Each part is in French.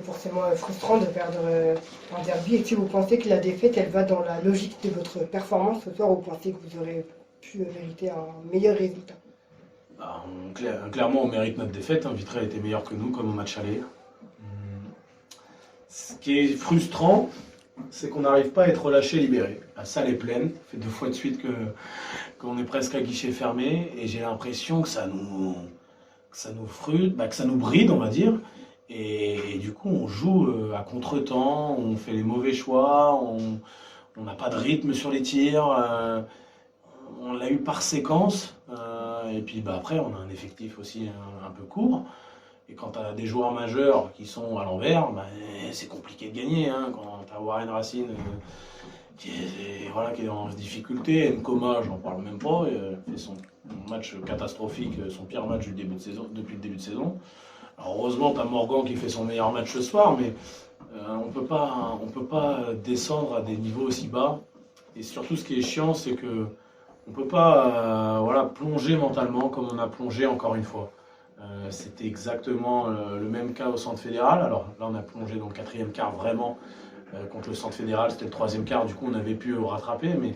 forcément frustrant de perdre un derby. Et si vous pensez que la défaite, elle va dans la logique de votre performance ce soir, ou vous pensez que vous aurez pu mériter un meilleur résultat? Clairement, on mérite notre défaite. Vitrel était meilleur que nous, comme au match aller. Ce qui est frustrant, c'est qu'on n'arrive pas à être relâché, libéré. La salle est pleine. Ça fait 2 fois de suite qu'on est presque à guichet fermé. Et j'ai l'impression que ça nous frustre, que ça nous bride, on va dire. Et du coup, on joue à contre-temps, on fait les mauvais choix, on n'a pas de rythme sur les tirs. On l'a eu par séquence. Et puis après, on a un effectif aussi un peu court. Et quand tu as des joueurs majeurs qui sont à l'envers, c'est compliqué de gagner. Quand tu as Warren Racine qui est en difficulté, Nkoma, j'en parle même pas, fait son match catastrophique, son pire match depuis le début de saison. Alors heureusement, tu as Morgan qui fait son meilleur match ce soir, mais on peut pas descendre à des niveaux aussi bas. Et surtout, ce qui est chiant, c'est que on peut pas plonger mentalement comme on a plongé encore une fois. C'était exactement le même cas au centre fédéral. Alors là, on a plongé dans le 4e quart vraiment contre le centre fédéral. C'était le 3e quart, du coup, on avait pu rattraper. Mais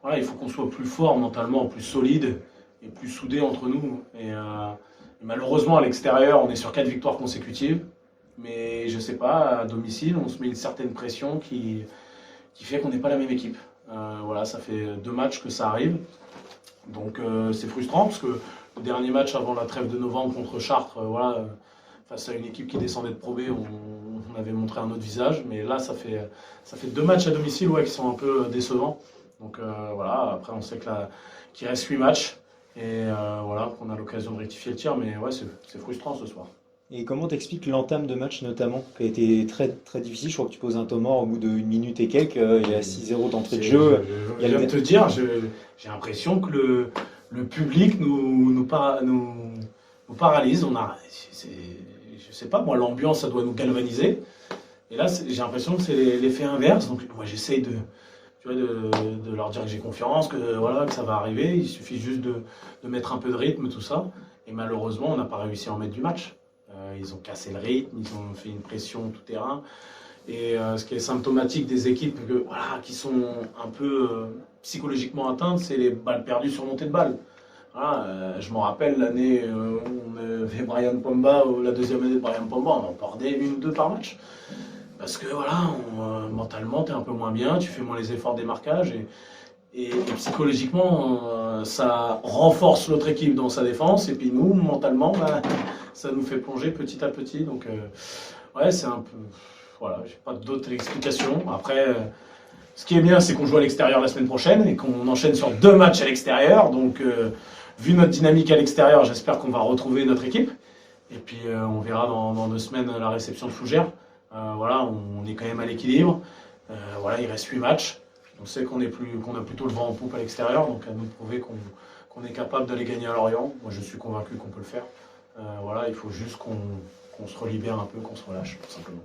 voilà, il faut qu'on soit plus fort mentalement, plus solide et plus soudé entre nous. Et malheureusement, à l'extérieur, on est sur 4 victoires consécutives. Mais je sais pas, à domicile, on se met une certaine pression qui fait qu'on n'est pas la même équipe. Voilà, ça fait 2 matchs que ça arrive. Donc c'est frustrant parce que le dernier match avant la trêve de novembre contre Chartres, face à une équipe qui descendait de Pro B, on avait montré un autre visage. Mais là, ça fait 2 matchs à domicile qui sont un peu décevants. Donc voilà, après on sait qu'il reste 8 matchs et qu'on a l'occasion de rectifier le tir. Mais ouais, c'est frustrant ce soir. Et comment t'expliques l'entame de match notamment, qui a été très, très difficile? Je crois que tu poses un temps mort au bout d'1 minute et quelques, il y a 6-0 d'entrée de jeu. Je viens de te dire, j'ai l'impression que le public nous paralyse. Je sais pas, moi l'ambiance, ça doit nous galvaniser. Et là, j'ai l'impression que c'est l'effet inverse. Donc moi j'essaye de leur dire que j'ai confiance, que ça va arriver. Il suffit juste de mettre un peu de rythme, tout ça. Et malheureusement, on n'a pas réussi à en mettre du match. Ils ont cassé le rythme, ils ont fait une pression tout terrain. Et ce qui est symptomatique des équipes qui sont un peu psychologiquement atteintes, c'est les balles perdues sur montée de balle. Je me rappelle l'année où on avait Brian Pogba, la 2e année de Brian Pogba, on en perdait 1 ou 2 par match. Parce que mentalement, tu es un peu moins bien, tu fais moins les efforts de démarquage. Et psychologiquement, ça renforce l'autre équipe dans sa défense. Et puis nous, mentalement, ça nous fait plonger petit à petit. Donc, c'est un peu... Voilà, j'ai pas d'autres explications. Après, ce qui est bien, c'est qu'on joue à l'extérieur la semaine prochaine et qu'on enchaîne sur 2 matchs à l'extérieur. Donc, vu notre dynamique à l'extérieur, j'espère qu'on va retrouver notre équipe. Et puis, on verra dans 2 semaines la réception de Fougères. On est quand même à l'équilibre. Il reste 8 matchs. On sait qu'on a plutôt le vent en poupe à l'extérieur, donc à nous de prouver qu'on est capable d'aller gagner à Lorient. Moi, je suis convaincu qu'on peut le faire. Il faut juste qu'on se relibère un peu, qu'on se relâche, tout simplement.